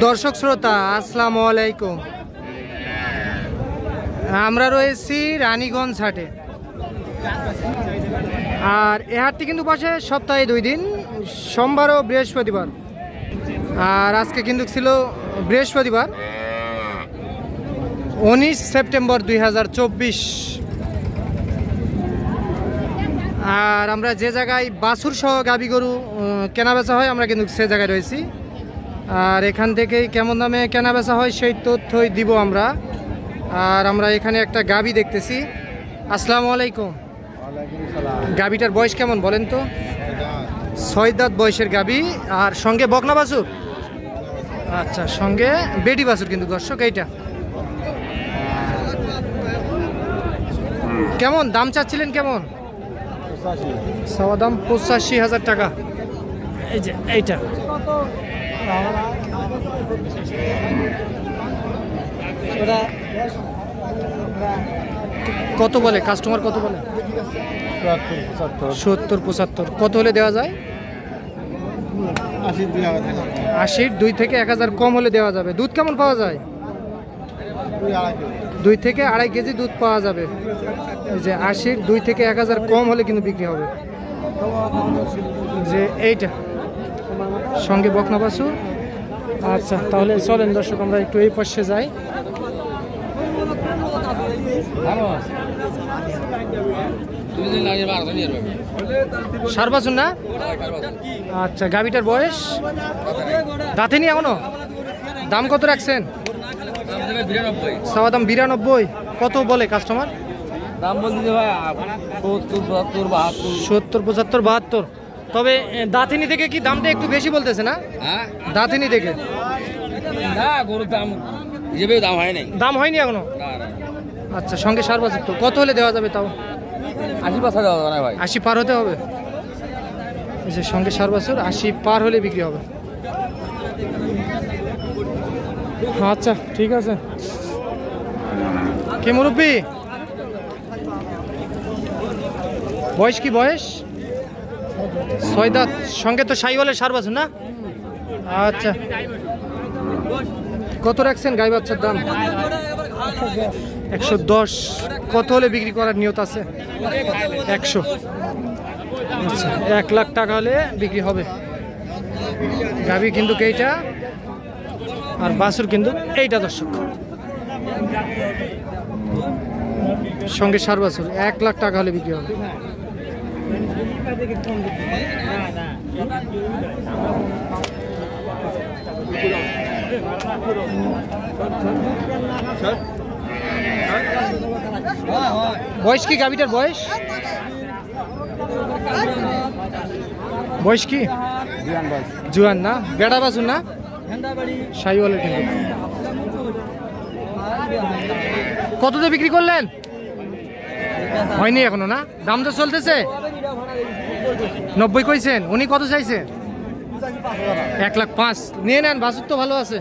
দর্শক শ্রোতা আসসালামু আলাইকুম। আমরা রয়েছি রানীগঞ্জ হাটে, আর এ হাটটি কিন্তু বসে সপ্তাহে 2 দিন, সোমবার ও বৃহস্পতিবার। আর আজকে কিন্তু ছিল বৃহস্পতিবার 19 সেপ্টেম্বর 2024। আর আমরা যে জায়গায় বাছুর সহ গাবি গরু কেনা বেচা হয় আমরা কিন্তু সে জায়গায় রয়েছি। আর এখান থেকেই কেমন দামে কেনা বেচা হয় সেই তথ্যই দিব আমরা। আর আমরা এখানে একটা গাবি দেখতেছি। আসসালামু আলাইকুম। গাবিটার বয়স কেমন বলেন তো? 6 দাঁত বয়সের গাবি, আর সঙ্গে বকনা বাছুর। আচ্ছা, সঙ্গে বেটি বাছুর কিন্তু দর্শক। এইটা কেমন দাম চাচ্ছিলেন? কেমন সওয়া দাম? 85,000 টাকা। এই যে এইটা কত বলে কাস্টমার? কত বলে? 70-75। কত হলে দেওয়া যায়? 80 2 থেকে 1000 কম হলে দেওয়া যাবে। দুধ কেমন পাওয়া যায়? 2 থেকে 2.5 কেজি দুধ পাওয়া যাবে। এই যে 80 2 থেকে 1000 কম হলে কিন্তু বিক্রি হবে। যে এইটা সঙ্গে বকনা বাছুর। আচ্ছা, তাহলে চলেন দর্শক আমরা একটু এই পাশে যাই। সার বাছুর না? আচ্ছা, গাবিটার বয়স দাঁতেনি এখনো? দাম কত রাখছেন? সওয়া দাম 92। কত বলে কাস্টমার? দাম বলতে 70-75-72। তবে দাঁতিনি থেকে কি দামটা একটু বেশি বলতেছে না? দাঁতিনি থেকে গরুর দাম দাম হয় নাই, দাম হয়নি এখনো। আচ্ছা, সঙ্গে সার বাছুর তো কত হলে দেওয়া যাবে? তাও 80 পার হতে হবে ভাই। 80 পার হতে হবে। সঙ্গে সার বাছুর 80 পার হলে বিক্রি হবে। আচ্ছা, ঠিক আছে। কে মুরব্বি? বয়স কি? বয়স 6 দাঁত। সঙ্গে তো শাহিওয়ালের সার বাছুর না? আচ্ছা, কত রাখছেন গাই বাচ্চার দাম? 110। কত হলে বিক্রি করার নিয়ত আছে? 100। আচ্ছা, 1 লাখ টাকা হলে বিক্রি হবে। গাবি কিন্তু এইটা, আর বাছুর কিন্তু এইটা দর্শক। সঙ্গে সার বাছুর 1 লাখ টাকা হলে বিক্রি হবে। বয়স কি গাবিটার? বয়স বয়স কি? জুয়ান না? বেড়া বাছুর না? শাহিওয়ালের কিন্তু। কততে বিক্রি করলেন? হয়নি এখনো না? দাম তো চলতেছে। 90 কইছেন। উনি কত চাইছে? 1,05,000। নিয়ে নেন, বাছুর তো ভালো আছে।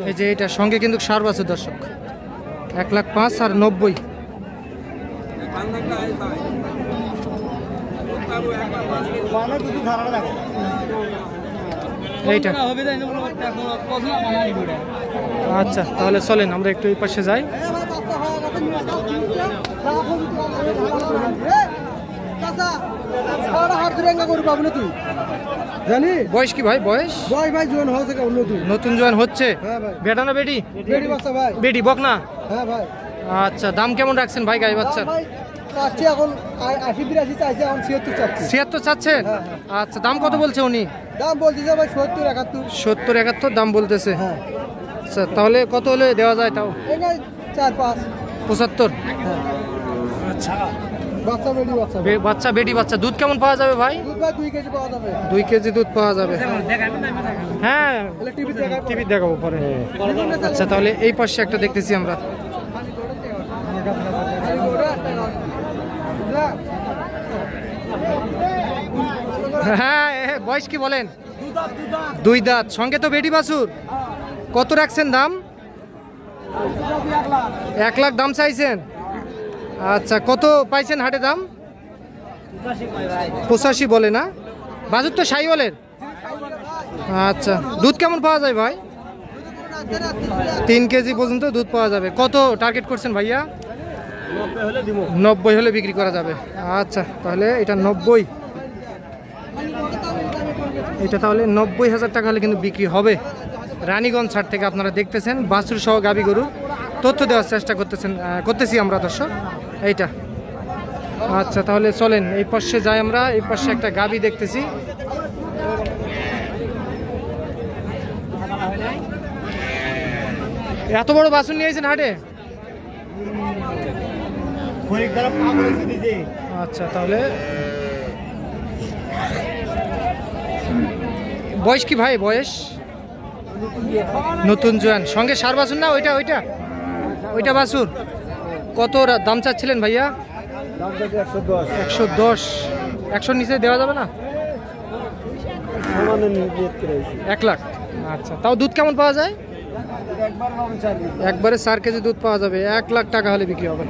এই যে এটা সঙ্গে কিন্তু সার বাছুর দর্শক। 1,05,000 আর 90। এইটা আচ্ছা, তাহলে চলেন আমরা একটু এই পাশে যাই। জানি বয়স কি ভাই? বয়স ভাই জোয়ান হচ্ছে, নতুন জোয়ান হচ্ছে। বেটা না বেটি? বেটি বাচ্চা ভাই। বেটি বকনা? হ্যাঁ ভাই। আচ্ছা, দাম কেমন রাখছেন ভাই গাই বাচ্চার? চাচ্ছি এখন 80-82 চাইছে, এখন 76 চাচ্ছি। 76 চাচ্ছেন? আচ্ছা, দাম কত বলছে উনি? দাম বলতেছে ভাই 70-71। 70-71 দাম বলতেছে। হ্যাঁ। আচ্ছা, তাহলে কত হলে দেওয়া যায়? তাও 4-5 75। আচ্ছা, বাচ্চা বেটি বাচ্চা। দুধ কেমন পাওয়া যাবে ভাই? 2 কেজি পাওয়া যাবে। 2 কেজি দুধ পাওয়া যাবে। হ্যাঁ, টিভি দেখাবো পরে। আচ্ছা, তাহলে এই পাশে একটা দেখতেছি আমরা। হ্যাঁ, বয়স কি বলেন? 2 দাঁত। সঙ্গে তো বেটি বাছুর। কত রাখছেন দাম? 1 লাখ দাম চাইছেন। আচ্ছা, কত পাইছেন হাটে দাম? 85 বলে না? বাছুর তো সাইওয়ালের। আচ্ছা, দুধ কেমন পাওয়া যায় ভাই? 3 কেজি পর্যন্ত দুধ পাওয়া যাবে। কত টার্গেট করছেন ভাইয়া? 90 হলে বিক্রি করা যাবে। আচ্ছা, তাহলে এটা 90, এটা তাহলে 90,000 টাকা হলে কিন্তু বিক্রি হবে। রানীগঞ্জ হাট থেকে আপনারা দেখতেছেন বাছুর সহ গাবি গরু তথ্য দেওয়ার চেষ্টা করতেছি আমরা দর্শক এইটা। আচ্ছা, তাহলে চলেন এই পাশে যাই আমরা। এই পাশে একটা গাবি দেখতেছি। এত বড় বাছুর নিয়েছেন হাটে? আচ্ছা, তাহলে বয়স কি ভাই? বয়স নতুন জোয়ান, সঙ্গে সার বাছুর না? ওইটা ওইটা ওইটা বাছুর। কত দাম চাচ্ছিলেন ভাইয়া? 110। 100 নিচে দেওয়া যাবে না? 1 লাখ। আচ্ছা, তাও দুধ কেমন পাওয়া যায়? একবারে 4 কেজি দুধ পাওয়া যাবে। 1 লাখ টাকা হলে বিক্রি হবে।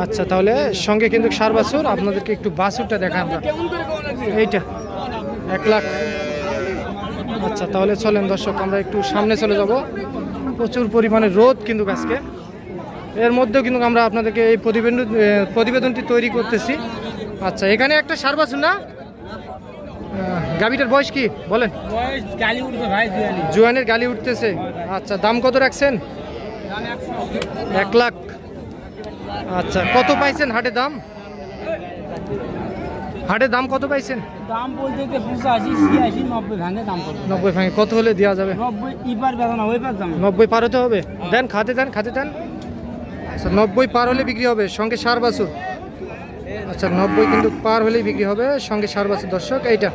আচ্ছা, তাহলে সঙ্গে কিন্তু সার বাছুর। আপনাদেরকে একটু বাছুরটা দেখাই আমরা, এইটা 1 লাখ। আচ্ছা, তাহলে চলেন দর্শক আমরা একটু সামনে চলে যাব। প্রচুর পরিমাণে রোদ কিন্তু আজকে, এর মধ্যেও কিন্তু আমরা আপনাদেরকে এই প্রতিবেদনটি তৈরি করতেছি। আচ্ছা, এখানে একটা সার বাছুর না? গাবিটার বয়স কি বলেন? জোয়ানের গালি উঠতেছে। আচ্ছা, দাম কত রাখছেন? 1 লাখ। আচ্ছা, কত পাইছেন হাটে দাম? হাটে দাম কত পাইছেন? দাম বলতে 85, 86, 90 ভাঙে দাম পড়বে। 90 ভাঙে কত হলে দেওয়া যাবে? 90 ইপার বেচা না, ওই পার দাম 90 পার হতে হবে। দেন, খাতে দেন, খাতে দেন। আচ্ছা, 90 পার হলে বিক্রি হবে সঙ্গে সার বাছুর। আচ্ছা, 90 কিন্তু পার হলেই বিক্রি হবে সঙ্গে সার বাছুর দর্শক এইটা।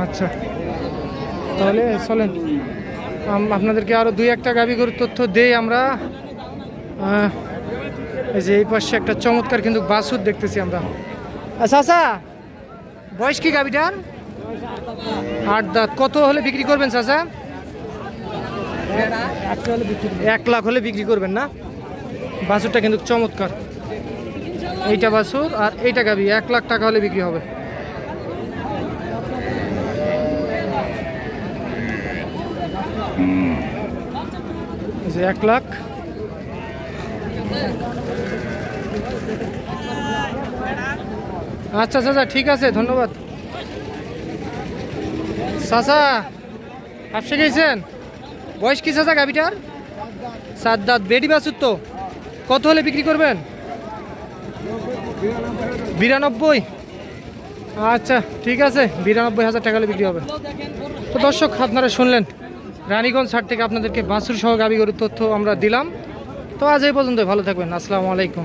আচ্ছা, তাহলে চলেন আপনাদেরকে আরো 2-1টা গাবি গরুর তথ্য দেই আমরা। এই যে এই পাশে একটা চমৎকার কিন্তু বাছুর দেখতেছি আমরা। চাচা, বয়স কি গাবিটার? 8 দাঁত। কত হলে বিক্রি করবেন চাচা? 1 লাখ হলে বিক্রি করবেন না? বাছুরটা কিন্তু চমৎকার। এইটা বাছুর আর এইটা গাবি 1 লাখ টাকা হলে বিক্রি হবে। এই যে 1 লাখ। আচ্ছা চাচা, ঠিক আছে, ধন্যবাদ। চাচা, আপসে গেছেন? বয়স কি চাচা গাবিটার? 7 দাঁত। বেডি বাছুর তো। কত হলে বিক্রি করবেন? 92। আচ্ছা, ঠিক আছে, 92,000 টাকা হলে বিক্রি হবে। তো দর্শক, আপনারা শুনলেন রানীগঞ্জ হাট থেকে আপনাদেরকে বাছুর সহ গাবি গরুর তথ্য আমরা দিলাম। তো আজ এই পর্যন্ত, ভালো থাকবেন। আসসালামু আলাইকুম।